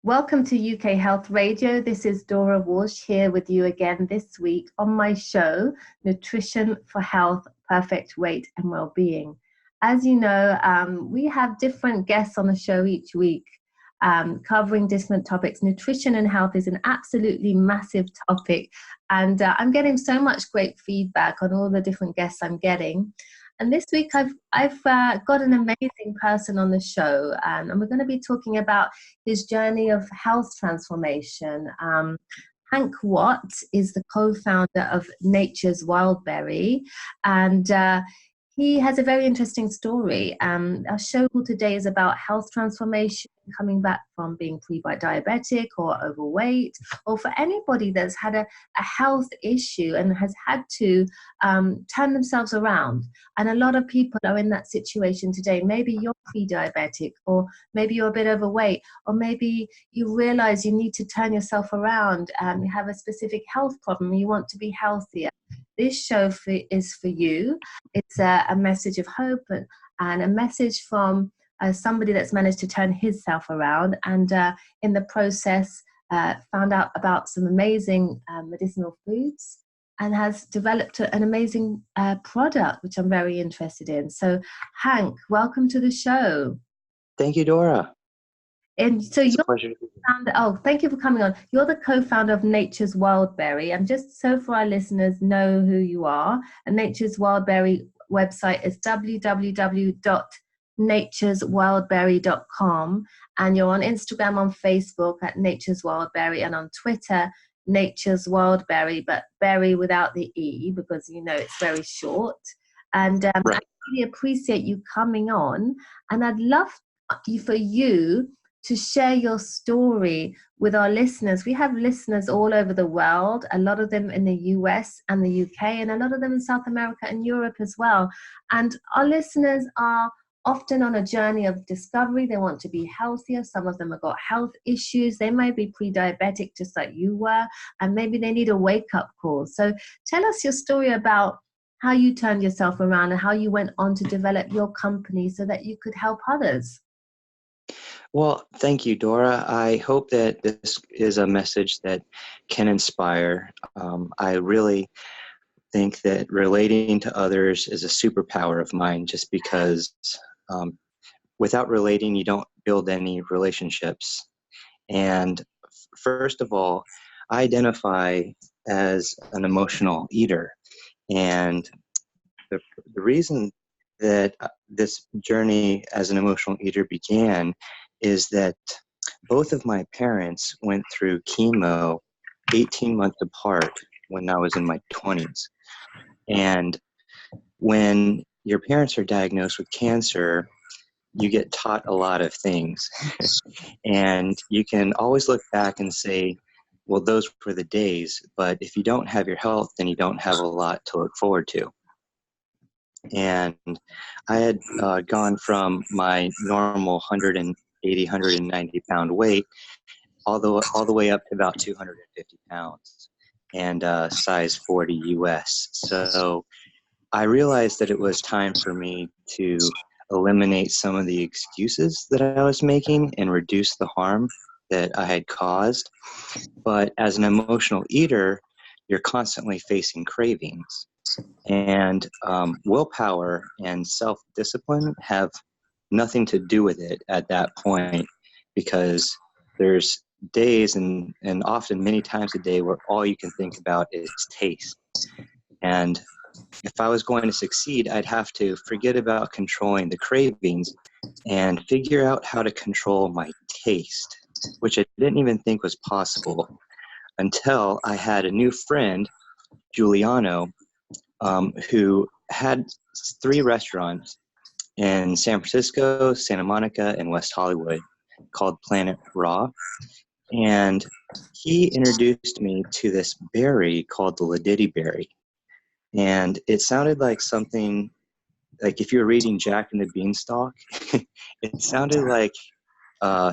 Welcome to UK Health Radio. This is Dora Walsh here with you again this week on my show, Nutrition for Health, Perfect Weight and Wellbeing. As you know, we have different guests on the show each week covering different topics. Nutrition and health is an absolutely massive topic, and I'm getting so much great feedback on all the different guests I'm getting. And this week I've got an amazing person on the show, and we're going to be talking about his journey of health transformation. Hank Watt is the co-founder of Nature's Wildberry, and he has a very interesting story. Our show today is about health transformation, coming back from being pre-diabetic or overweight, or for anybody that's had a health issue and has had to turn themselves around. And a lot of people are in that situation today. Maybe you're pre-diabetic, or maybe you're a bit overweight, or maybe you realize you need to turn yourself around and you have a specific health problem, you want to be healthier. This show is for you. It's a message of hope and a message from somebody that's managed to turn himself around, and in the process found out about some amazing medicinal foods and has developed an amazing product, which I'm very interested in. So Hank, welcome to the show. Thank you, Dora. And so it's you're a pleasure. thank you for coming on. You're the co-founder of Nature's Wildberry. And just so for our listeners know who you are, and Nature's Wildberry website is www.natureswildberry.com, and you're on Instagram, on Facebook at Nature's Wildberry, and on Twitter, Nature's Wildberry, but berry without the E, because you know it's very short. And right. I really appreciate you coming on, and I'd love for you to share your story with our listeners. We have listeners all over the world, a lot of them in the US and the UK, and a lot of them in South America and Europe as well. And our listeners are often on a journey of discovery. They want to be healthier. Some of them have got health issues. They may be pre-diabetic just like you were, and maybe they need a wake-up call. So tell us your story about how you turned yourself around and how you went on to develop your company so that you could help others. Well, thank you, Dora. I hope that this is a message that can inspire. I really think that relating to others is a superpower of mine, just because without relating, you don't build any relationships. And first of all, I identify as an emotional eater. And the reason that this journey as an emotional eater began is that both of my parents went through chemo 18 months apart when I was in my 20s. And when your parents are diagnosed with cancer, you get taught a lot of things. And you can always look back and say, well, those were the days. But if you don't have your health, then you don't have a lot to look forward to. And I had gone from my normal 180, 190 pound weight all the way up to about 250 pounds and size 40 US. So I realized that it was time for me to eliminate some of the excuses that I was making and reduce the harm that I had caused. But as an emotional eater, you're constantly facing cravings. And willpower and self-discipline have nothing to do with it at that point, because there's days and often many times a day where all you can think about is taste. And if I was going to succeed, I'd have to forget about controlling the cravings and figure out how to control my taste, which I didn't even think was possible until I had a new friend, Giuliano, who had 3 restaurants in San Francisco, Santa Monica, and West Hollywood called Planet Raw. And he introduced me to this berry called the Lediddy berry. And it sounded like something, like if you were reading Jack and the Beanstalk, it sounded like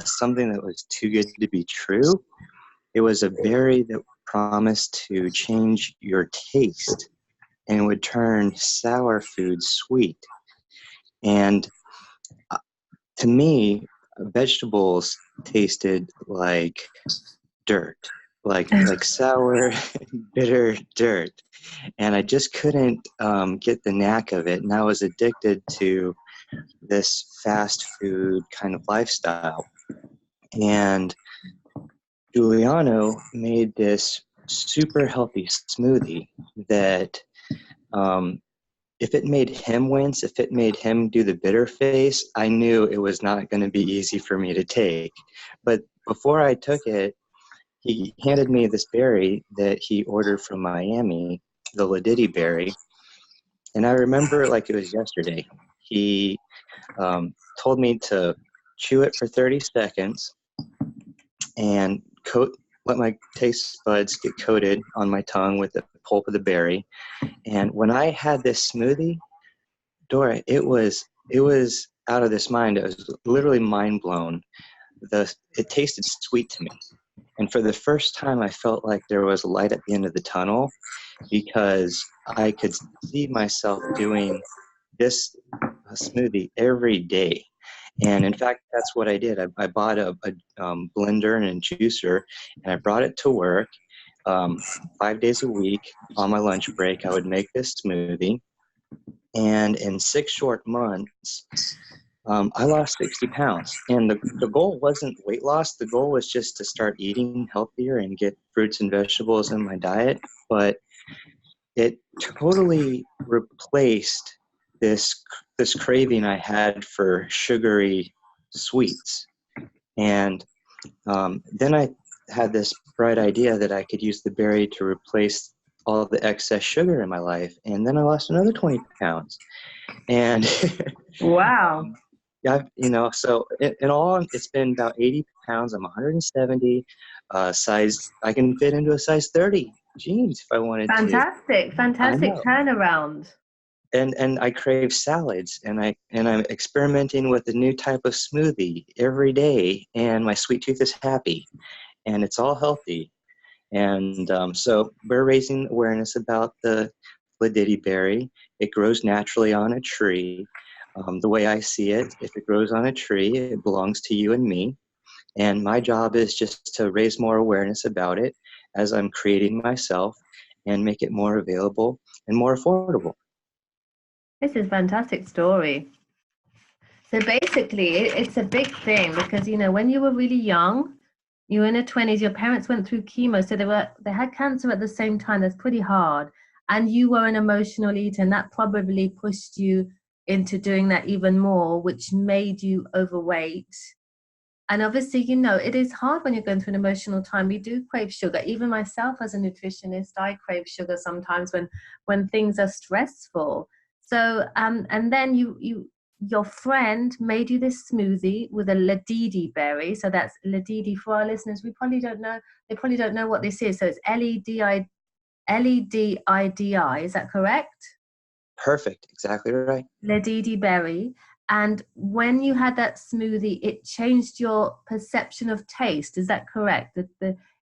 something that was too good to be true. It was a berry that promised to change your taste and would turn sour food sweet. And to me, vegetables tasted like dirt, like sour, bitter dirt. And I just couldn't get the knack of it. And I was addicted to this fast food kind of lifestyle. And Giuliano made this super healthy smoothie that um, if it made him wince, if it made him do the bitter face, I knew it was not going to be easy for me to take. But before I took it, he handed me this berry that he ordered from Miami, the Ladidi berry. And I remember it like it was yesterday. He told me to chew it for 30 seconds and let my taste buds get coated on my tongue with the pulp of the berry. And when I had this smoothie, Dora, it was out of this mind. I was literally mind blown. It tasted sweet to me. And for the first time, I felt like there was a light at the end of the tunnel because I could see myself doing this smoothie every day. And in fact, that's what I did. I bought a blender and a juicer, and I brought it to work 5 days a week. On my lunch break, I would make this smoothie. And in 6 short months, I lost 60 pounds. And the goal wasn't weight loss. The goal was just to start eating healthier and get fruits and vegetables in my diet. But it totally replaced this craving I had for sugary sweets. And then I had this bright idea that I could use the berry to replace all the excess sugar in my life. And then I lost another 20 pounds. And Wow. so in all, it's been about 80 pounds. I'm 170. I can fit into a size 30 jeans if I wanted to. Fantastic, I fantastic know. turnaround. And I crave salads, and I'm experimenting with a new type of smoothie every day, and my sweet tooth is happy, and it's all healthy. And so we're raising awareness about the Ladidi berry. It grows naturally on a tree. The way I see it, if it grows on a tree, it belongs to you and me. And my job is just to raise more awareness about it as I'm creating myself and make it more available and more affordable. This is a fantastic story. So basically, it's a big thing because when you were really young, you were in your 20s, your parents went through chemo, so they had cancer at the same time. That's pretty hard. And you were an emotional eater, and that probably pushed you into doing that even more, which made you overweight. And obviously, it is hard when you're going through an emotional time. We do crave sugar. Even myself as a nutritionist, I crave sugar sometimes when things are stressful. So, and then your friend made you this smoothie with a ladidi berry. So that's ladidi for our listeners. We probably don't know. They probably don't know what this is. So it's Ledidi. Is that correct? Perfect. Exactly right. Ledidi berry. And when you had that smoothie, it changed your perception of taste. Is that correct?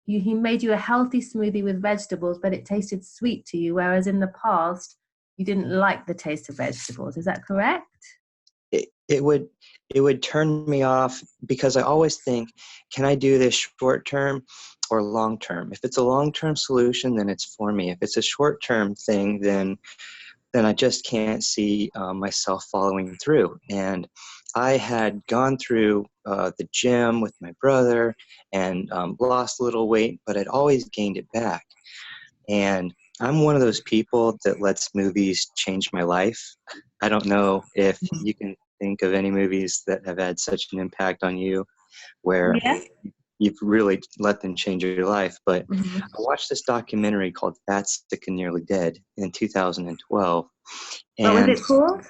He made you a healthy smoothie with vegetables, but it tasted sweet to you, whereas in the past you didn't like the taste of vegetables. Is that correct? It would turn me off because I always think, can I do this short term or long term? If it's a long term solution, then it's for me. If it's a short term thing, then I just can't see myself following through. And I had gone through the gym with my brother and lost a little weight, but I'd always gained it back. And I'm one of those people that lets movies change my life. I don't know if you can think of any movies that have had such an impact on you where Yeah. you've really let them change your life. But Mm-hmm. I watched this documentary called Fat, Sick, and Nearly Dead in 2012. What was And it called?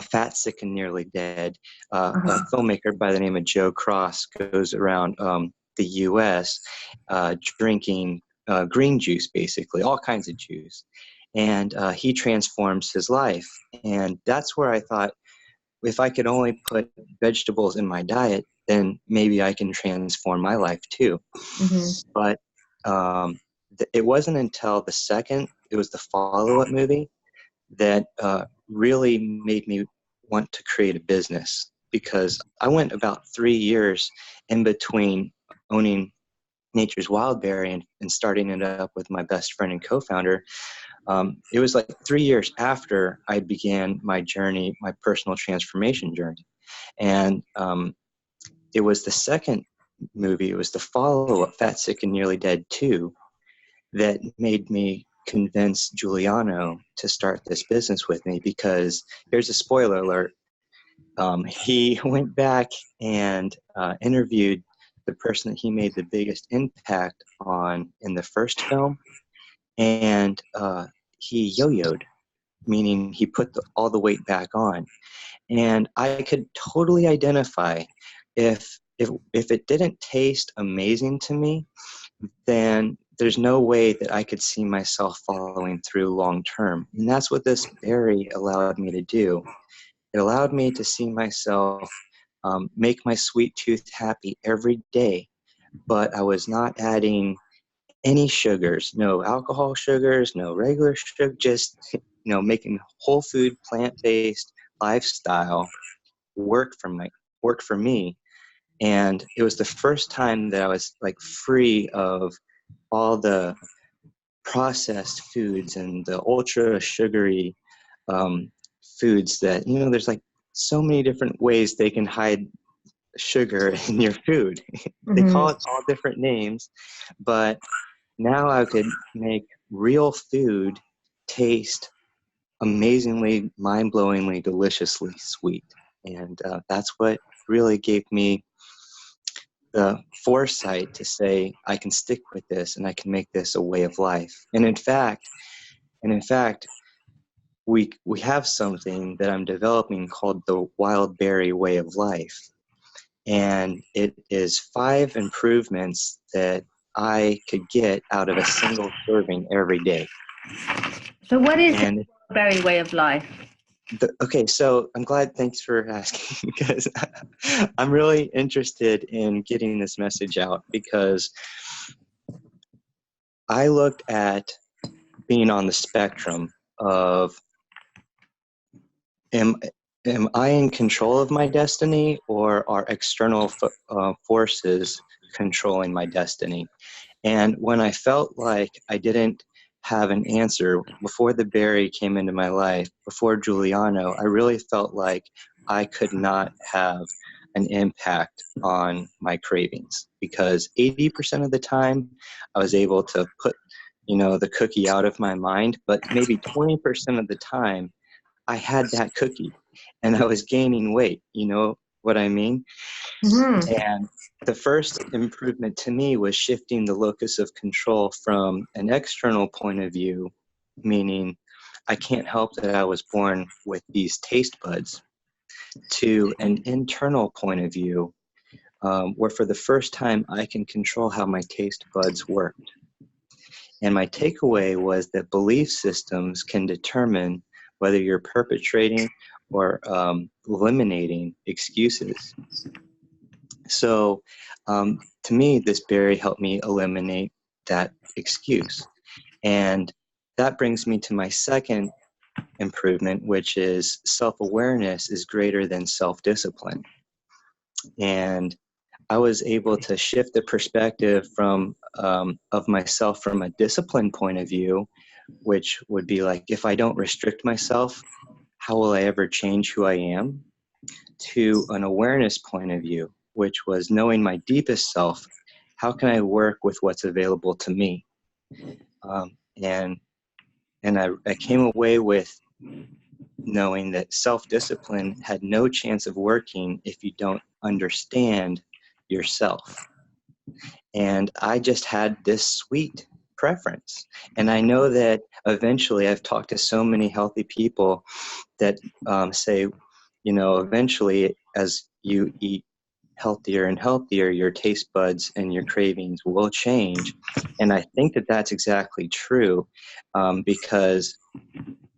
Fat, Sick, and Nearly Dead, a Uh-huh. filmmaker by the name of Joe Cross goes around the U.S. Drinking green juice, basically, all kinds of juice. And he transforms his life. And that's where I thought, if I could only put vegetables in my diet, then maybe I can transform my life too. Mm-hmm. But it wasn't until it was the follow up movie that really made me want to create a business. because I went about 3 years in between owning Nature's Wildberry and starting it up with my best friend and co-founder. It was like 3 years after I began my journey, my personal transformation journey. And it was the second movie, it was the follow-up, Fat, Sick, and Nearly Dead 2, that made me convince Giuliano to start this business with me, because here's a spoiler alert. He went back and interviewed the person that he made the biggest impact on in the first film, and he yo-yoed, meaning he put all the weight back on. And I could totally identify if it didn't taste amazing to me, then there's no way that I could see myself following through long term. And that's what this berry allowed me to do. It allowed me to see myself make my sweet tooth happy every day, but I was not adding any sugars, no alcohol sugars, no regular sugar, just making whole food, plant-based lifestyle work for me. And it was the first time that I was like free of all the processed foods and the ultra sugary foods that, there's like so many different ways they can hide sugar in your food. They Mm-hmm. call it all different names, but now I could make real food taste amazingly, mind-blowingly, deliciously sweet. And that's what really gave me the foresight to say, I can stick with this and I can make this a way of life. And in fact, we have something that I'm developing called the wild berry way of life. And it is 5 improvements that I could get out of a single serving every day. So what is And the berry way of life? okay, so I'm glad, thanks for asking, because I'm really interested in getting this message out, because I looked at being on the spectrum of, am I in control of my destiny, or are external forces controlling my destiny? And when I felt like I didn't have an answer before the berry came into my life, before Giuliano, I really felt like I could not have an impact on my cravings, because 80% of the time I was able to put, the cookie out of my mind, but maybe 20% of the time I had that cookie and I was gaining weight. You know what I mean? Mm-hmm. And the first improvement to me was shifting the locus of control from an external point of view, meaning I can't help that I was born with these taste buds, to an internal point of view, where for the first time I can control how my taste buds worked. And my takeaway was that belief systems can determine whether you're perpetrating or eliminating excuses. So to me, this berry helped me eliminate that excuse. And that brings me to my second improvement, which is self-awareness is greater than self-discipline. And I was able to shift the perspective from of myself from a discipline point of view, which would be like, if I don't restrict myself, how will I ever change who I am? To an awareness point of view, which was knowing my deepest self. How can I work with what's available to me? And I came away with knowing that self-discipline had no chance of working if you don't understand yourself. And I just had this sweet preference. And I know that eventually, I've talked to so many healthy people that say, eventually as you eat healthier and healthier, your taste buds and your cravings will change. And I think that that's exactly true, because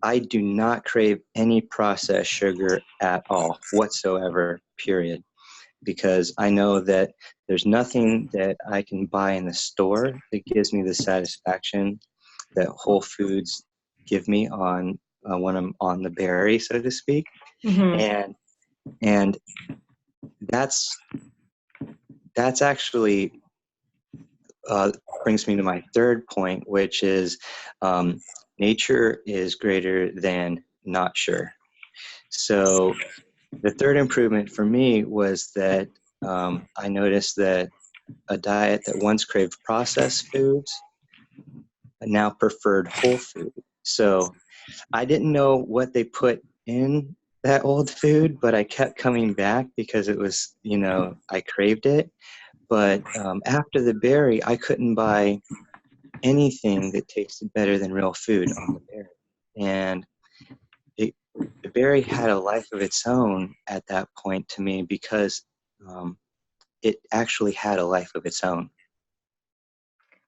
I do not crave any processed sugar at all whatsoever, period. Because I know that there's nothing that I can buy in the store that gives me the satisfaction that Whole Foods give me on when I'm on the berry, so to speak. Mm-hmm. And that's actually brings me to my third point, which is nature is greater than not sure. So the third improvement for me was that I noticed that a diet that once craved processed foods now preferred whole food. So I didn't know what they put in that old food, but I kept coming back because it was, I craved it. But after the berry, I couldn't buy anything that tasted better than real food on the berry. And it, the berry had a life of its own at that point to me because um, it actually had a life of its own.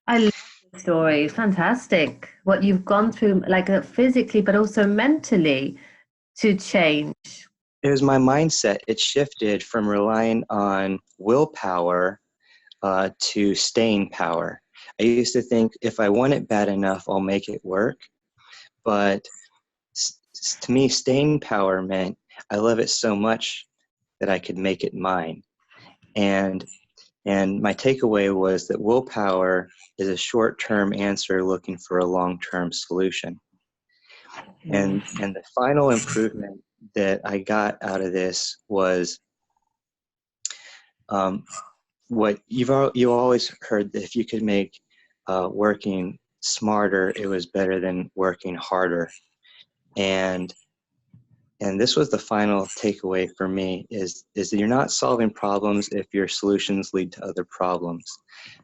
I love the story. Fantastic. What you've gone through, like physically, but also mentally to change. It was my mindset. It shifted from relying on willpower to staying power. I used to think if I want it bad enough, I'll make it work. But to me, staying power meant I love it so much that I could make it mine. And my takeaway was that willpower is a short-term answer looking for a long-term solution. And the final improvement that I got out of this was what you always heard, that if you could make working smarter, it was better than working harder. And this was the final takeaway for me, is that you're not solving problems if your solutions lead to other problems.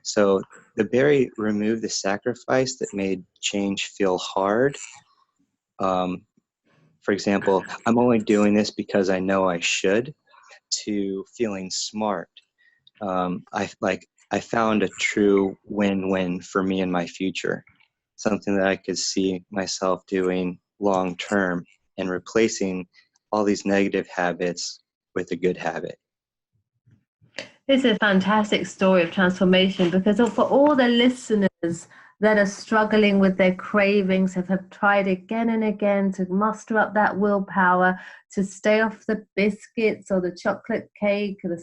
So the berry removed the sacrifice that made change feel hard. For example, I'm only doing this because I know I should, to feeling smart. I found a true win-win for me and my future, something that I could see myself doing long term and replacing all these negative habits with a good habit. It's a fantastic story of transformation, because for all the listeners that are struggling with their cravings, have tried again and again to muster up that willpower to stay off the biscuits or the chocolate cake or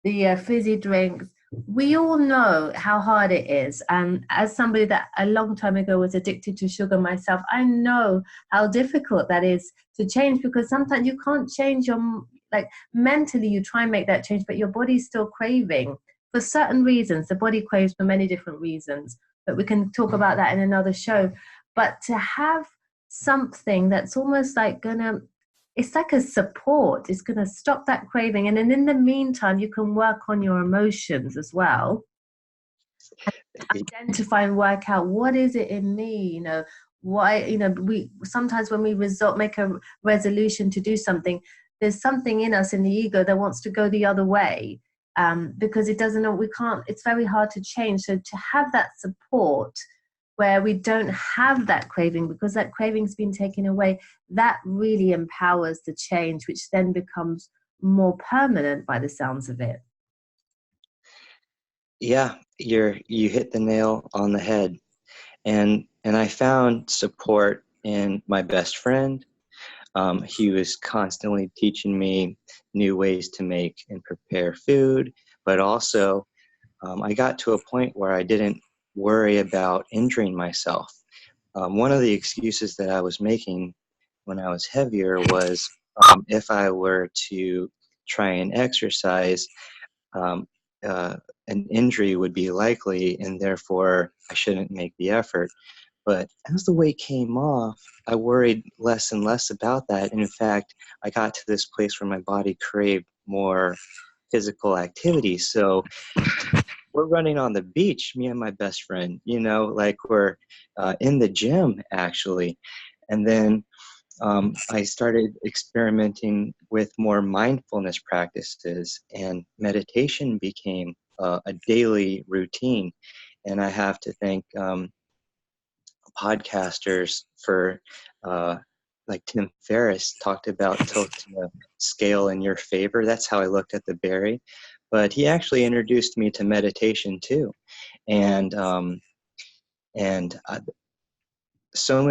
the fizzy drinks, we all know how hard it is. And as somebody that a long time ago was addicted to sugar myself, I know how difficult that is to change, because sometimes you can't change your, like, mentally you try and make that change, but your body's still craving for certain reasons. The body craves for many different reasons, but we can talk about that in another show. But to have something that's almost like gonna, it's like a support, it's gonna stop that craving, and then in the meantime you can work on your emotions as well, identify and work out what is it in me, why, we sometimes when we make a resolution to do something, there's something in us, in the ego, that wants to go the other way, because it doesn't know, we can't, it's very hard to change. So to have that support where we don't have that craving because that craving's been taken away, that really empowers the change, which then becomes more permanent by the sounds of it. Yeah, you hit the nail on the head. And I found support in my best friend. He was constantly teaching me new ways to make and prepare food, but also I got to a point where I didn't worry about injuring myself. One of the excuses that I was making when I was heavier was if I were to try and exercise, um, an injury would be likely, and therefore I shouldn't make the effort. But as the weight came off, I worried less and less about that. And in fact, I got to this place where my body craved more physical activity. So we're running on the beach, me and my best friend, like we're in the gym actually. And then I started experimenting with more mindfulness practices, and meditation became a daily routine. And I have to thank podcasters for, like Tim Ferriss talked about tilting the scale in your favor. That's how I looked at the berry. But he actually introduced me to meditation too. And and so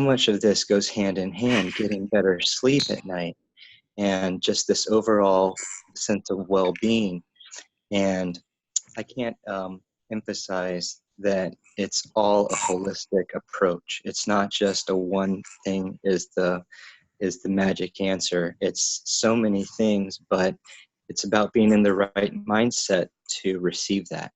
much of this goes hand in hand, getting better sleep at night. and just this overall sense of well-being. And I can't emphasize that it's all a holistic approach. It's not just a one thing is the magic answer. It's so many things, but it's about being in the right mindset to receive that.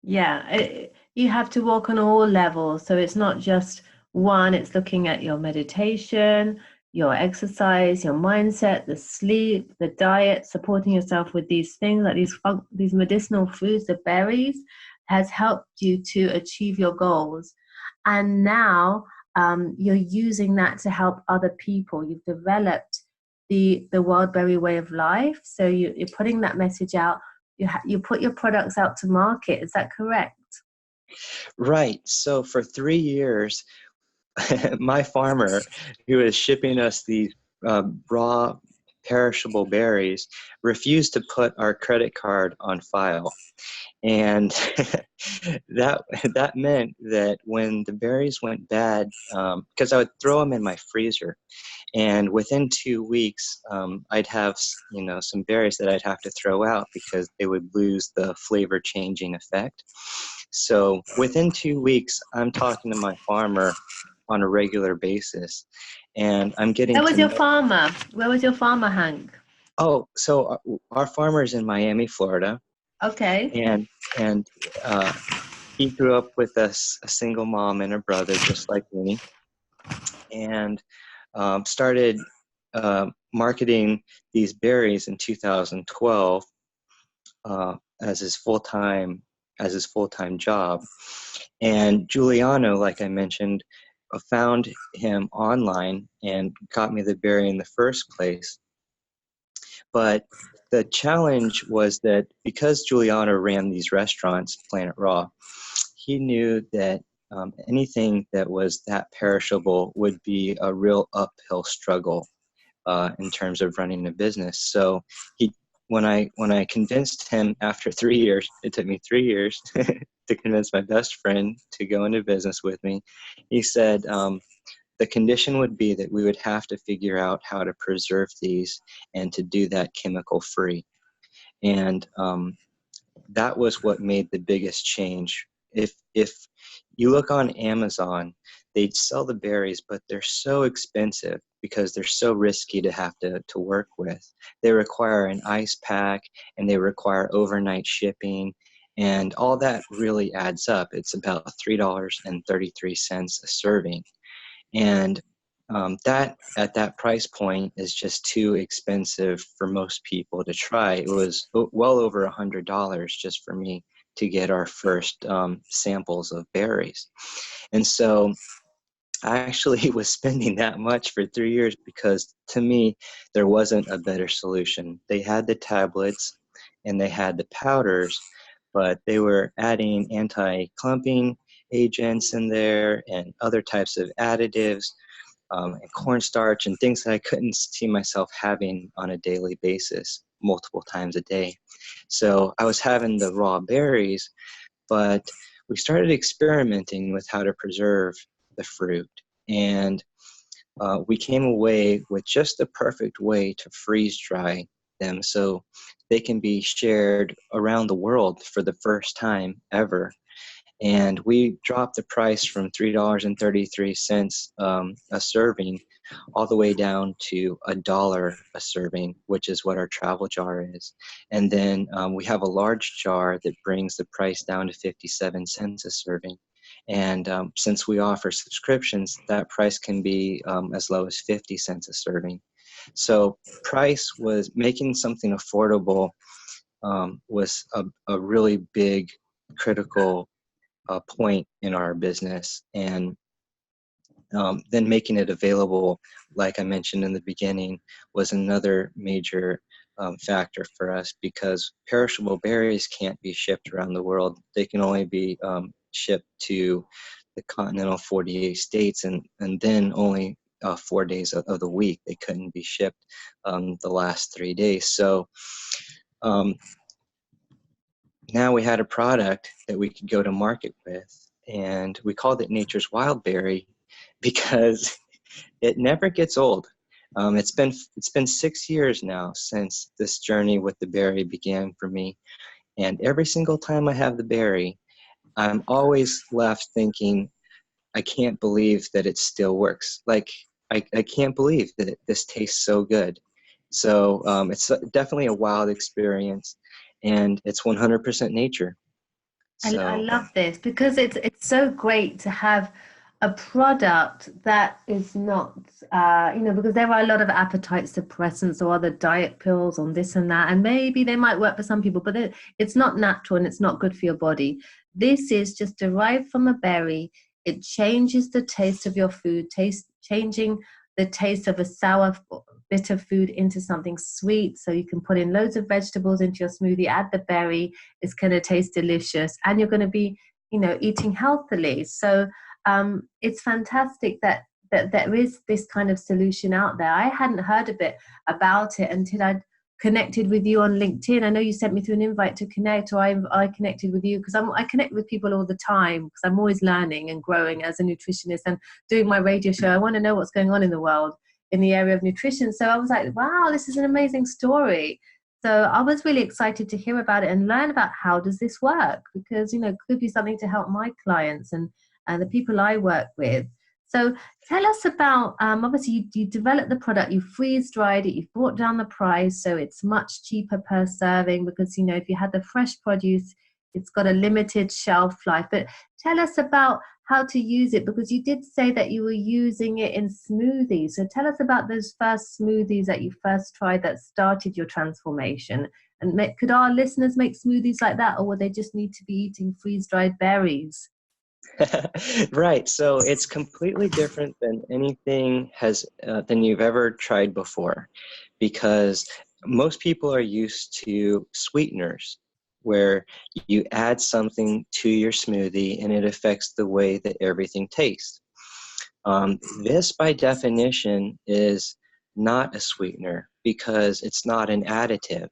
Yeah, you have to walk on all levels. So it's not just one, it's looking at your meditation, your exercise, your mindset, the sleep, the diet, supporting yourself with these things like these medicinal foods, the berries, has helped you to achieve your goals. And now you're using that to help other people. You've developed the Wild Berry way of life. So you're putting that message out. You put your products out to market. Is that correct? Right. So for 3 years, my farmer, who is shipping us these raw perishable berries, refused to put our credit card on file. And that meant that when the berries went bad, because I would throw them in my freezer, and within 2 weeks, I'd have some berries that I'd have to throw out because they would lose the flavor changing effect. So within 2 weeks, I'm talking to my farmer on a regular basis, and I'm getting Where was to your know. farmer? Where was your farmer, Hank? Oh, so our farmer is in Miami, Florida, Okay. and and uh, he grew up with a single mom and a brother, just like me, and started marketing these berries in 2012 as his full-time job. And Giuliano, like I mentioned, found him online and got me the berry in the first place. But the challenge was that because Giuliano ran these restaurants, Planet Raw, he knew that anything that was that perishable would be a real uphill struggle in terms of running a business. So he, when I convinced him after 3 years, it took me 3 years to convince my best friend to go into business with me. He said the condition would be that we would have to figure out how to preserve these and to do that chemical free. And that was what made the biggest change. If you look on Amazon, they'd sell the berries, but they're so expensive because they're so risky to have to work with. They require an ice pack and they require overnight shipping, and all that really adds up. It's about $3.33 a serving. And that at that price point is just too expensive for most people to try. It was well over $100 just for me to get our first samples of berries. And so I actually was spending that much for 3 years because to me, there wasn't a better solution. They had the tablets and they had the powders, but they were adding anti-clumping agents in there and other types of additives and cornstarch and things that I couldn't see myself having on a daily basis, multiple times a day. So I was having the raw berries, but we started experimenting with how to preserve the fruit. And we came away with just the perfect way to freeze dry them so they can be shared around the world for the first time ever. And we dropped the price from $3.33 a serving all the way down to $1 a serving, which is what our travel jar is. And then we have a large jar that brings the price down to 57 cents a serving. And since we offer subscriptions, that price can be as low as 50 cents a serving. So price was making something affordable was a really big critical point in our business. And then making it available, like I mentioned in the beginning, was another major factor for us because perishable berries can't be shipped around the world. They can only be shipped to the continental 48 states, and then only 4 days of the week. They couldn't be shipped the last 3 days. So now we had a product that we could go to market with, and we called it Nature's Wild Berry because it never gets old. It's been 6 years now since this journey with the berry began for me, and every single time I have the berry, I'm always left thinking, I can't believe that it still works. Like, I can't believe that this tastes so good. So it's definitely a wild experience, and it's 100% nature. I So love this because it's so great to have a product that is not, because there are a lot of appetite suppressants or other diet pills on this and that, and maybe they might work for some people, but it's not natural and it's not good for your body. This is just derived from a berry. It changes the taste of your food, changing the taste of a sour, bitter food into something sweet. So you can put in loads of vegetables into your smoothie, add the berry, it's going to taste delicious, and you're going to be, eating healthily. So it's fantastic that there is this kind of solution out there. I hadn't heard a bit about it until I'd connected with you on LinkedIn. I know you sent me through an invite to connect, or I connected with you because I connect with people all the time because I'm always learning and growing as a nutritionist and doing my radio show. I want to know what's going on in the world in the area of nutrition. So I was like, wow, this is an amazing story. So I was really excited to hear about it and learn about how does this work, because it could be something to help my clients and the people I work with. So tell us about, obviously you developed the product, you freeze dried it, you've brought down the price, so it's much cheaper per serving because, if you had the fresh produce, it's got a limited shelf life. But tell us about how to use it, because you did say that you were using it in smoothies. So tell us about those first smoothies that you first tried that started your transformation. And could our listeners make smoothies like that, or would they just need to be eating freeze-dried berries? right. So it's completely different than anything than you've ever tried before, because most people are used to sweeteners, where you add something to your smoothie and it affects the way that everything tastes. This, by definition, is not a sweetener because it's not an additive.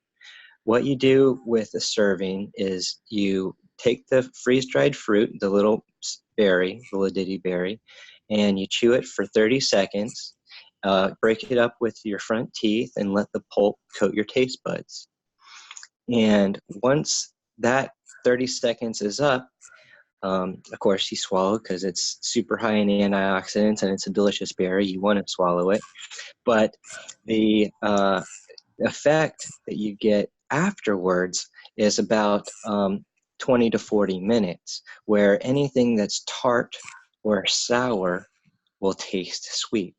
What you do with a serving is you take the freeze-dried fruit, the little berry, the Ladidi berry, and you chew it for 30 seconds, break it up with your front teeth, and let the pulp coat your taste buds. And once that 30 seconds is up, of course, you swallow because it's super high in antioxidants and it's a delicious berry. You want to swallow it. But the effect that you get afterwards is about 20 to 40 minutes, where anything that's tart or sour will taste sweet.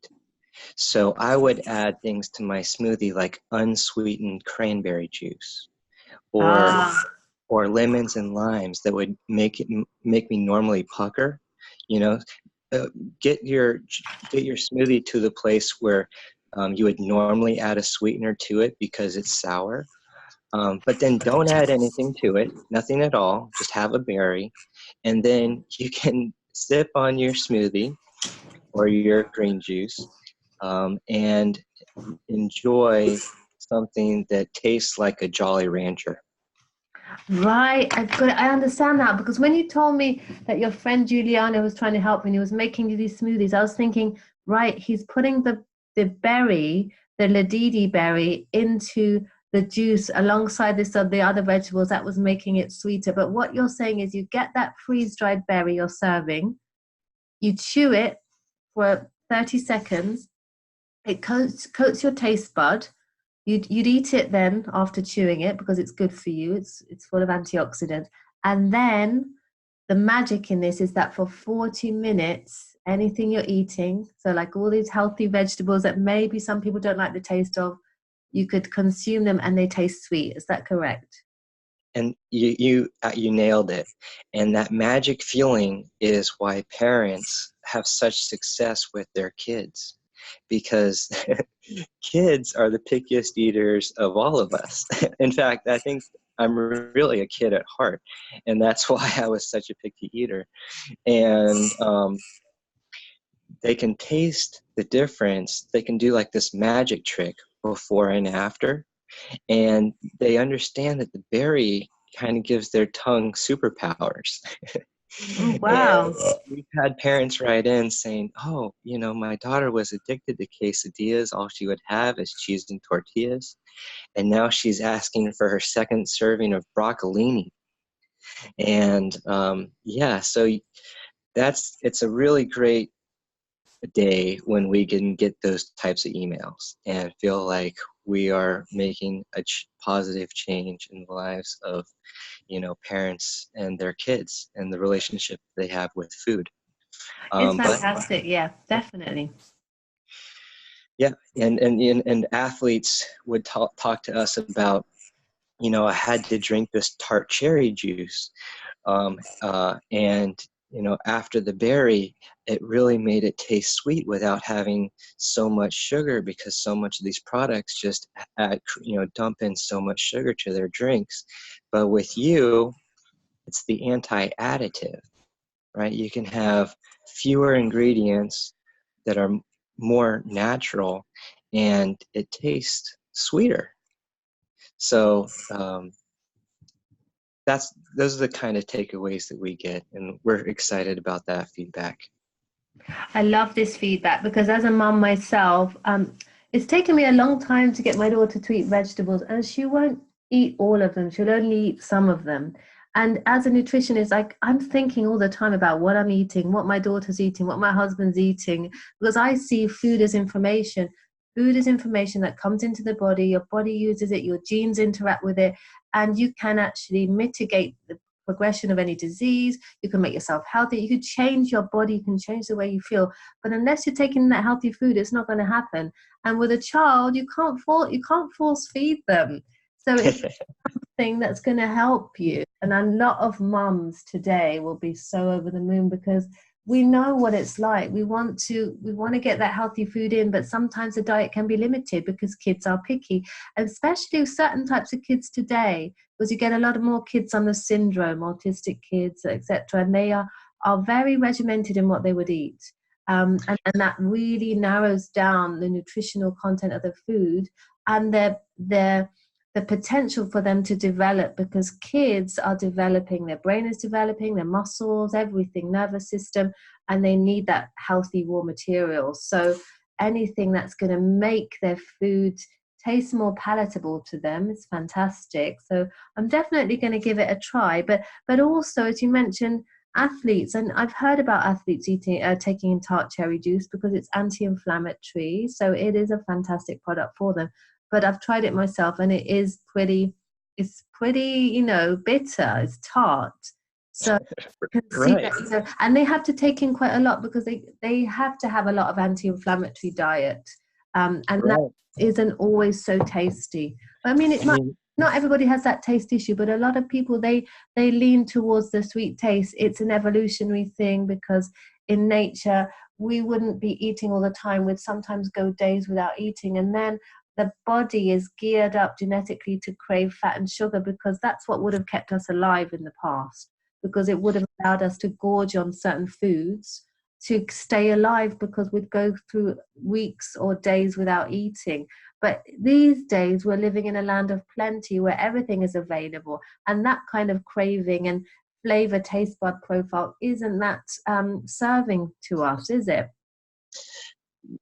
So I would add things to my smoothie like unsweetened cranberry juice, or Ah, or lemons and limes that would make me normally pucker. You know, uh, get your smoothie to the place where you would normally add a sweetener to it because it's sour. But then don't add anything to it, nothing at all. Just have a berry, and then you can sip on your smoothie or your green juice, and enjoy something that tastes like a Jolly Rancher. right. I understand that, because when you told me that your friend Juliana was trying to help me and he was making you these smoothies, I was thinking, right, he's putting the berry, the ladidi berry, into the juice alongside this of the other vegetables that was making it sweeter. But what you're saying is you get that freeze-dried berry you're serving, you chew it for 30 seconds, it coats your taste bud. You'd eat it then after chewing it because it's good for you. It's full of antioxidants. And then the magic in this is that for 40 minutes, anything you're eating, so like all these healthy vegetables that maybe some people don't like the taste of, you could consume them and they taste sweet. Is that correct? And you nailed it. And that magic feeling is why parents have such success with their kids, because kids are the pickiest eaters of all of us. In fact, I think I'm really a kid at heart, and that's why I was such a picky eater. And they can taste the difference. They can do like this magic trick before and after, and they understand that the berry kind of gives their tongue superpowers. Oh, And wow. we've had parents write in saying, oh, my daughter was addicted to quesadillas. All she would have is cheese and tortillas. And now she's asking for her second serving of broccolini. And yeah, so it's a really great day when we can get those types of emails and feel like we are making a positive change in the lives of parents and their kids and the relationship they have with food. It's But fantastic. Yeah, definitely. yeah, and athletes would talk to us about, I had to drink this tart cherry juice, and after the berry, it really made it taste sweet without having so much sugar, because so much of these products just dump in so much sugar to their drinks. But with you, it's the anti-additive, right? You can have fewer ingredients that are more natural, and it tastes sweeter. So those are the kind of takeaways that we get, and we're excited about that feedback. I love this feedback because as a mum myself, it's taken me a long time to get my daughter to eat vegetables, and she won't eat all of them. She'll only eat some of them. And as a nutritionist, I'm thinking all the time about what I'm eating, what my daughter's eating, what my husband's eating, because I see food as information. Food is information that comes into the body, your body uses it, your genes interact with it, and you can actually mitigate the progression of any disease. You can make yourself healthy. You can change your body. You can change the way you feel. But unless you're taking that healthy food, it's not going to happen. And with a child, you can't force feed them. So it's something that's going to help you. And a lot of mums today will be so over the moon because we know what it's like. We want to get that healthy food in, but sometimes the diet can be limited because kids are picky, and especially certain types of kids today, because you get a lot of more kids on the syndrome, autistic kids, etc., and they are very regimented in what they would eat. And that really narrows down the nutritional content of the food and the potential for them to develop, because kids are developing, their brain is developing, their muscles, everything, nervous system, and they need that healthy raw material. So anything that's going to make their food taste more palatable to them is fantastic. So I'm definitely going to give it a try. But also, as you mentioned, athletes, and I've heard about athletes taking tart cherry juice because it's anti-inflammatory, so it is a fantastic product for them. But I've tried it myself, and it's pretty, bitter. It's tart. So you can see Right. that, and they have to take in quite a lot because they have to have a lot of anti-inflammatory diet, and that Right. isn't always so tasty. I mean, it I might mean, not everybody has that taste issue, but a lot of people they lean towards the sweet taste. It's an evolutionary thing because in nature we wouldn't be eating all the time. We'd sometimes go days without eating, and then the body is geared up genetically to crave fat and sugar because that's what would have kept us alive in the past, because it would have allowed us to gorge on certain foods to stay alive, because we'd go through weeks or days without eating. But these days we're living in a land of plenty where everything is available, and that kind of craving and flavor taste bud profile isn't that serving to us, is it?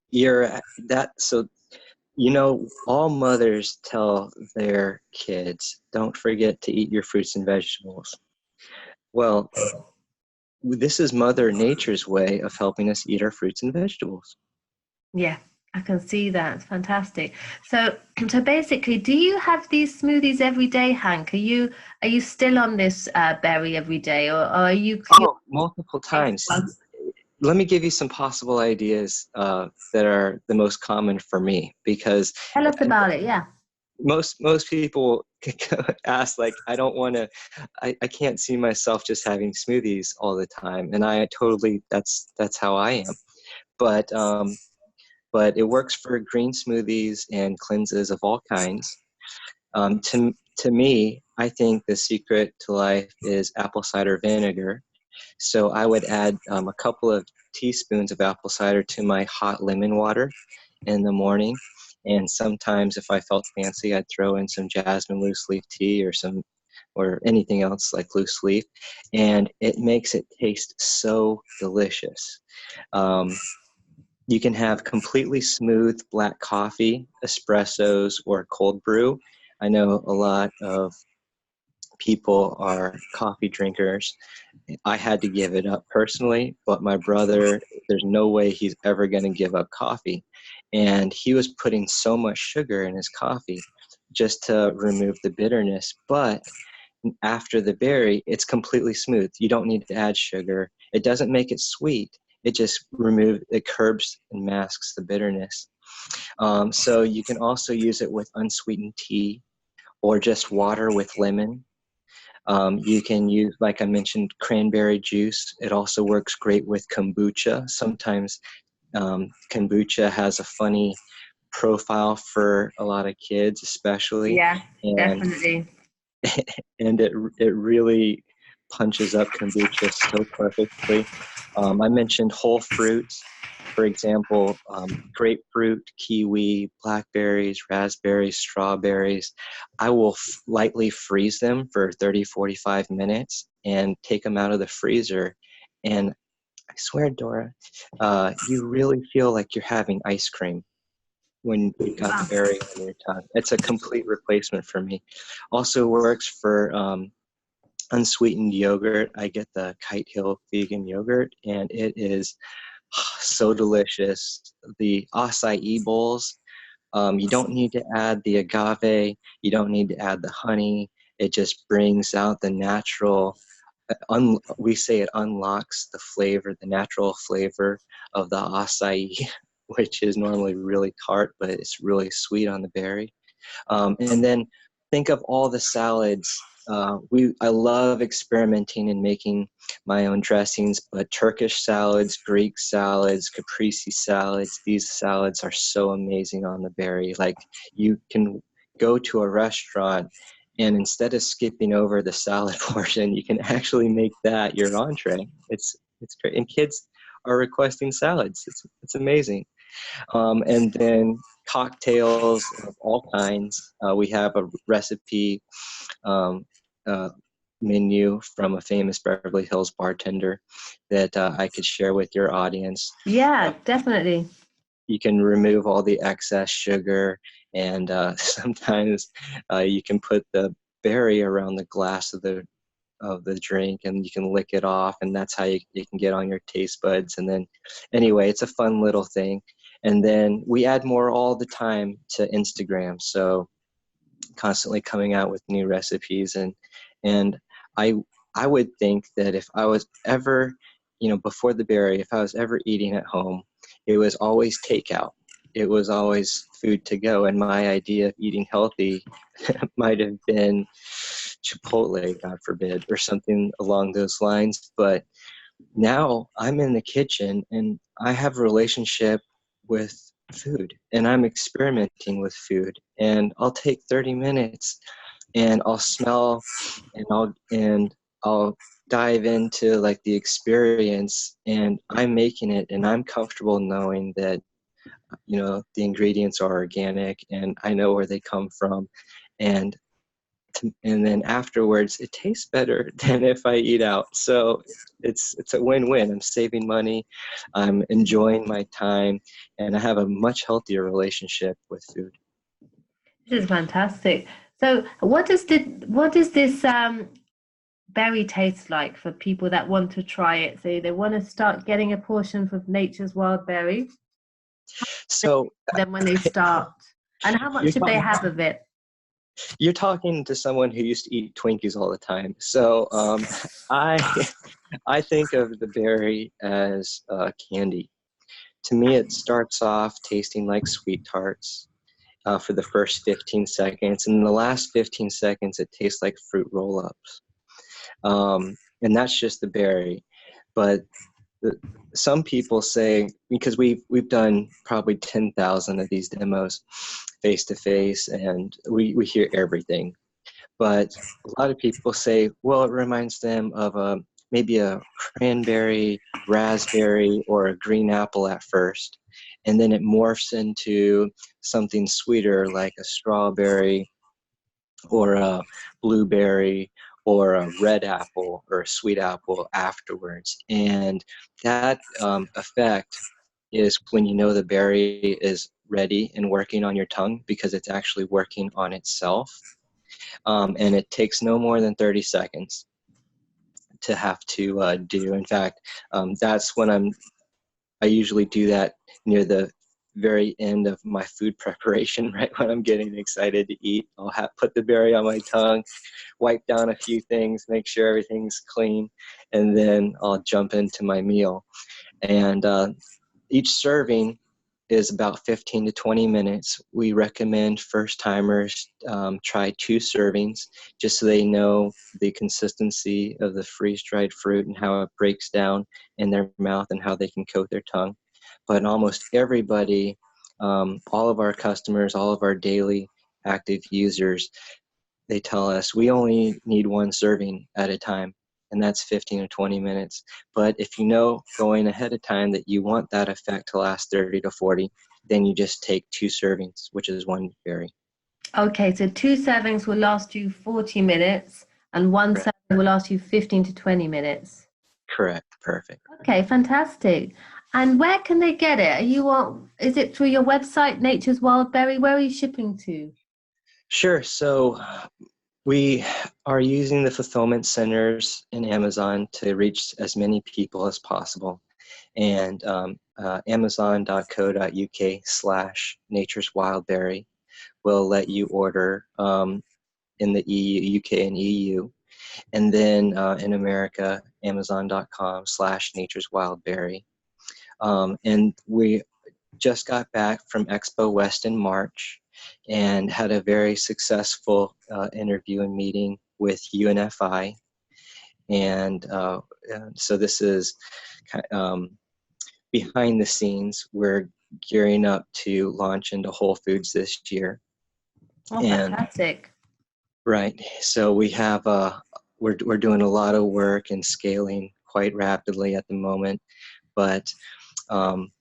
you're that so all mothers tell their kids, don't forget to eat your fruits and vegetables. Well, this is Mother Nature's way of helping us eat our fruits and vegetables. Yeah, I can see that. Fantastic. So so basically, do you have these smoothies every day, Hank? Are you still on this berry every day, or are you Oh, multiple times. Let me give you some possible ideas that are the most common for me, because tell us about it? Yeah. most people ask, like, I don't want to, I can't see myself just having smoothies all the time, and I totally, that's how I am. But it works for green smoothies and cleanses of all kinds. To me, I think the secret to life is apple cider vinegar. So I would add a couple of teaspoons of apple cider to my hot lemon water in the morning. And sometimes if I felt fancy, I'd throw in some jasmine loose leaf tea or some or anything else like loose leaf, and it makes it taste so delicious. Um, you can have completely smooth black coffee, espressos, or cold brew. I know a lot of people are coffee drinkers. I had to give it up personally, but my brother, there's no way he's ever going to give up coffee. And he was putting so much sugar in his coffee just to remove the bitterness. But after the berry, it's completely smooth. You don't need to add sugar. It doesn't make it sweet. It curbs and masks the bitterness. So you can also use it with unsweetened tea or just water with lemon. You can use, like I mentioned, cranberry juice. It also works great with kombucha. Sometimes kombucha has a funny profile for a lot of kids, especially, Yeah, and definitely. it really punches up kombucha so perfectly. I mentioned whole fruits, for example, grapefruit, kiwi, blackberries, raspberries, strawberries. I will lightly freeze them for 30, 45 minutes and take them out of the freezer. And I swear, Dora, you really feel like you're having ice cream when you've got the Wow. berry on your tongue. It's a complete replacement for me. Also works for unsweetened yogurt. I get the Kite Hill vegan yogurt, and it is so delicious. The acai bowls, you don't need to add the agave, you don't need to add the honey. It just brings out the natural, we say it unlocks the flavor, the natural flavor of the acai, which is normally really tart, but it's really sweet on the berry. And then think of all the salads. I love experimenting and making my own dressings, but Turkish salads, Greek salads, caprese salads, these salads are so amazing on the berry. Like, you can go to a restaurant and instead of skipping over the salad portion, you can actually make that your entree. It's great. And kids are requesting salads. It's amazing. And then cocktails of all kinds. We have a recipe um, uh, menu from a famous Beverly Hills bartender that I could share with your audience. Uh, Yeah, definitely. you can remove all the excess sugar, and sometimes you can put the berry around the glass of the drink, and you can lick it off, and that's how you can get on your taste buds. And then anyway, it's a fun little thing. And then we add more all the time to Instagram, so constantly coming out with new recipes. And i I would think that if I was ever, before the berry, if I was ever eating at home, it was always takeout. It was always food to go, and my idea of eating healthy might have been Chipotle, God forbid, or something along those lines. But now I'm in the kitchen and I have a relationship with food, and I'm experimenting with food, and I'll take 30 minutes and I'll smell, and I'll dive into like the experience, and I'm making it, and I'm comfortable knowing that the ingredients are organic and I know where they come from. And and then afterwards it tastes better than if I eat out. So it's a win-win. I'm saving money, I'm enjoying my time, and I have a much healthier relationship with food. This is fantastic. So, what does this berry taste like for people that want to try it? So they want to start getting a portion of nature's wild berry. So Then when they start, and how much you're should they talking have of it? you're talking to someone who used to eat Twinkies all the time. So I I think of the berry as candy. To me, it starts off tasting like sweet tarts for the first 15 seconds. And in the last 15 seconds, it tastes like fruit roll-ups. And that's just the berry. But the, some people say, because we've done probably 10,000 of these demos face to face, and we hear everything. But a lot of people say, well, it reminds them of maybe a cranberry, raspberry, or a green apple at first, and then it morphs into something sweeter like a strawberry or a blueberry or a red apple or a sweet apple afterwards. And that effect is when you know the berry is ready and working on your tongue, because it's actually working on itself. And it takes no more than 30 seconds to have to do. In fact, that's when I usually do that near the very end of my food preparation, right when I'm getting excited to eat. I'll put the berry on my tongue, wipe down a few things, make sure everything's clean, and then I'll jump into my meal. And each serving is about 15 to 20 minutes. We recommend first timers try 2 servings just so they know the consistency of the freeze-dried fruit and how it breaks down in their mouth and how they can coat their tongue. But almost everybody, all of our customers, all of our daily active users, they tell us we only need 1 serving at a time, and that's 15 or 20 minutes. But if you know going ahead of time that you want that effect to last 30 to 40, then you just take 2 servings, which is 1 berry. Okay, so 2 servings will last you 40 minutes and 1 Correct. serving will last you 15 to 20 minutes. Correct. Perfect. Okay, fantastic. And where can they get it? Is it through your website, Nature's Wild Berry? Where are you shipping to? Sure. So we are using the fulfillment centers in Amazon to reach as many people as possible. And amazon.co.uk/Nature's Wild Berry will let you order in the EU, UK and EU. And then in America, amazon.com/Nature's Wild Berry. And we just got back from Expo West in March and had a very successful interview and meeting with UNFI. And so this is behind the scenes. We're gearing up to launch into Whole Foods this year. Oh, And fantastic. right, so we have we're doing a lot of work and scaling quite rapidly at the moment, but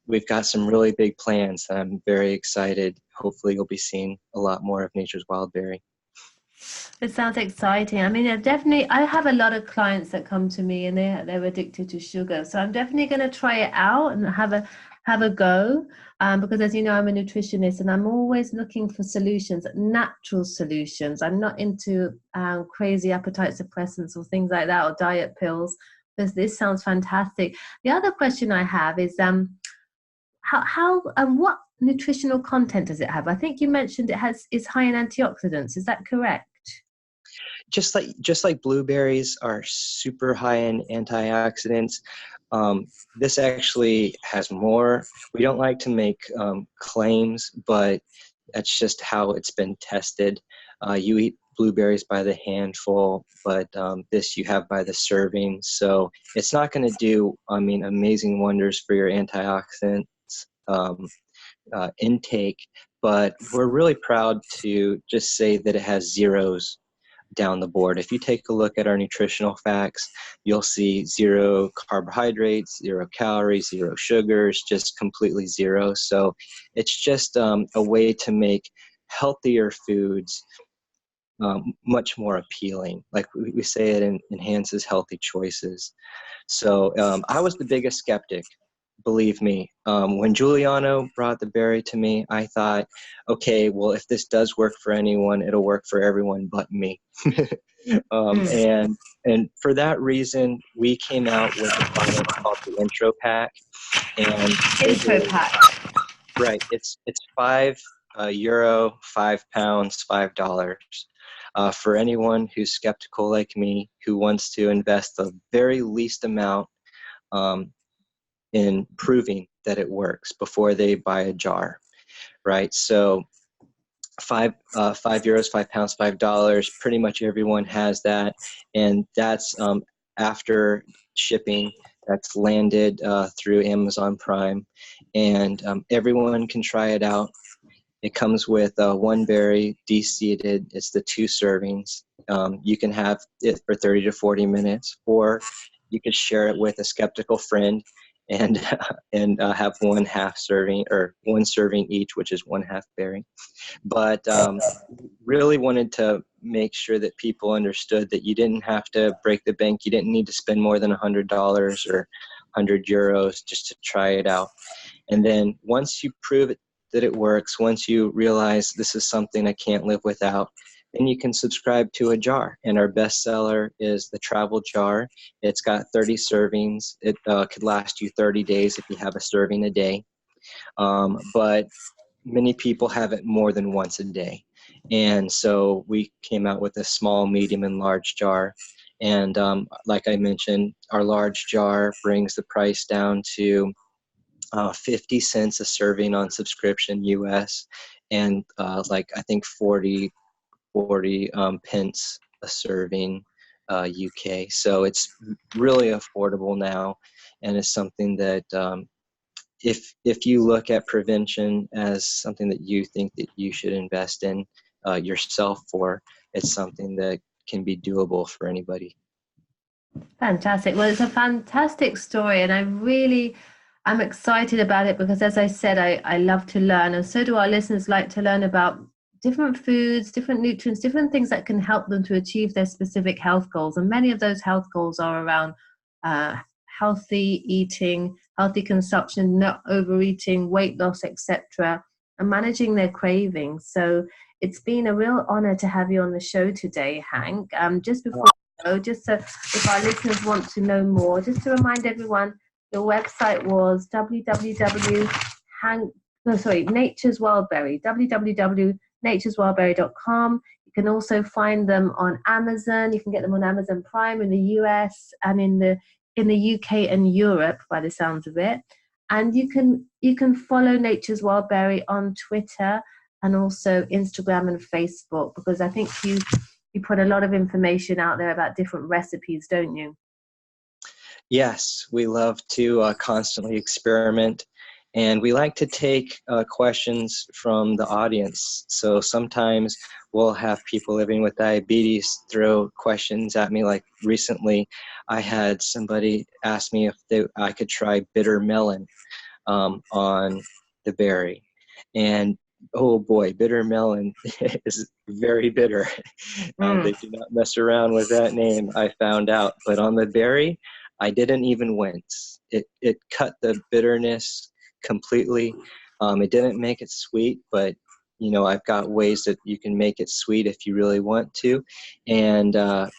we've got some really big plans that I'm very excited. Hopefully you'll be seeing a lot more of Nature's Wild Berry. It sounds exciting. I mean, I have a lot of clients that come to me and they're addicted to sugar. So I'm definitely going to try it out and have a go. Because as you know, I'm a nutritionist and I'm always looking for solutions, natural solutions. I'm not into crazy appetite suppressants or things like that or diet pills. This sounds fantastic. The other question I have is what nutritional content does it have? I think you mentioned it's high in antioxidants. Is that correct? Just like blueberries are super high in antioxidants, this actually has more. We don't like to make claims, but that's just how it's been tested. You eat blueberries by the handful, but this you have by the serving. So it's not going to do, amazing wonders for your antioxidants intake, but we're really proud to just say that it has zeros down the board. If you take a look at our nutritional facts, you'll see 0 carbohydrates, 0 calories, 0 sugars, just completely zero. So it's just a way to make healthier foods much more appealing. Like we say, it enhances healthy choices. So I was the biggest skeptic, believe me. When Giuliano brought the berry to me, I thought, okay, well, if this does work for anyone, it'll work for everyone but me. And for that reason, we came out with a product called the Intro Pack. And Intro pack. right, it's €5, 5 pounds, $5. For anyone who's skeptical like me, who wants to invest the very least amount in proving that it works before they buy a jar, right? So €5, 5 pounds, $5. Pretty much everyone has that, and that's after shipping. That's landed through Amazon Prime, and everyone can try it out. It comes with 1 berry de-seeded. It's the 2 servings. You can have it for 30 to 40 minutes, or you could share it with a skeptical friend and have 1/2 serving, or 1 serving each, which is 1/2 berry. But really wanted to make sure that people understood that you didn't have to break the bank. You didn't need to spend more than $100 or 100 euros just to try it out. And then once you prove it, that it works, once you realize this is something I can't live without, then you can subscribe to a jar. And our best seller is the travel jar. It's got 30 servings. It could last you 30 days if you have a serving a day. But many people have it more than once a day. And so we came out with a small, medium, and large jar. And like I mentioned, our large jar brings the price down to 50 cents a serving on subscription US, and like I think 40 pence a serving UK. So it's really affordable now, and it's something that if you look at prevention as something that you think that you should invest in yourself for, it's something that can be doable for anybody. Fantastic. Well, it's a fantastic story, and I'm excited about it because, as I said, I love to learn, and so do our listeners like to learn about different foods, different nutrients, different things that can help them to achieve their specific health goals. And many of those health goals are around healthy eating, healthy consumption, not overeating, weight loss, etc., and managing their cravings. So it's been a real honor to have you on the show today, Hank. Just before just so if our listeners want to know more, just to remind everyone, your website was Nature's Wildberry, www.natureswildberry.com. You can also find them on Amazon. You can get them on Amazon Prime in the US and in the UK and Europe, by the sounds of it. And you can follow Nature's Wildberry on Twitter and also Instagram and Facebook, because I think you put a lot of information out there about different recipes, don't you? Yes, we love to constantly experiment, and we like to take questions from the audience. So sometimes we'll have people living with diabetes throw questions at me. Like recently, I had somebody ask me if I could try bitter melon on the berry. And oh boy, bitter melon is very bitter. They do not mess around with that name, I found out. But on the berry, I didn't even wince. It cut the bitterness completely. It didn't make it sweet, but you know, I've got ways that you can make it sweet if you really want to, and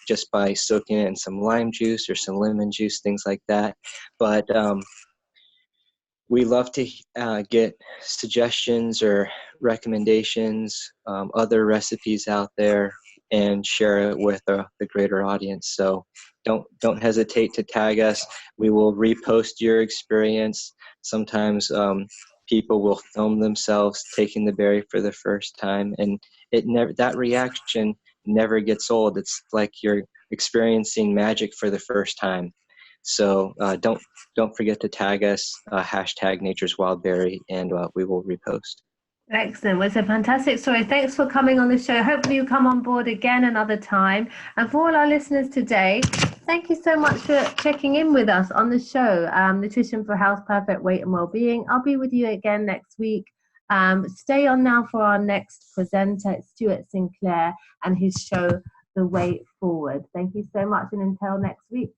just by soaking it in some lime juice or some lemon juice, things like that. But we love to get suggestions or recommendations, other recipes out there, and share it with the greater audience. So don't hesitate to tag us. We will repost your experience. Sometimes people will film themselves taking the berry for the first time, and that reaction never gets old. It's like you're experiencing magic for the first time. So don't forget to tag us, hashtag Nature's Wildberry, and we will repost. Excellent. Well, it's a fantastic story. Thanks for coming on the show. Hopefully you come on board again another time. And for all our listeners today, thank you so much for checking in with us on the show, Nutrition for Health, Perfect Weight and Wellbeing. I'll be with you again next week. Stay on now for our next presenter, Stuart Sinclair, and his show, The Way Forward. Thank you so much, and until next week.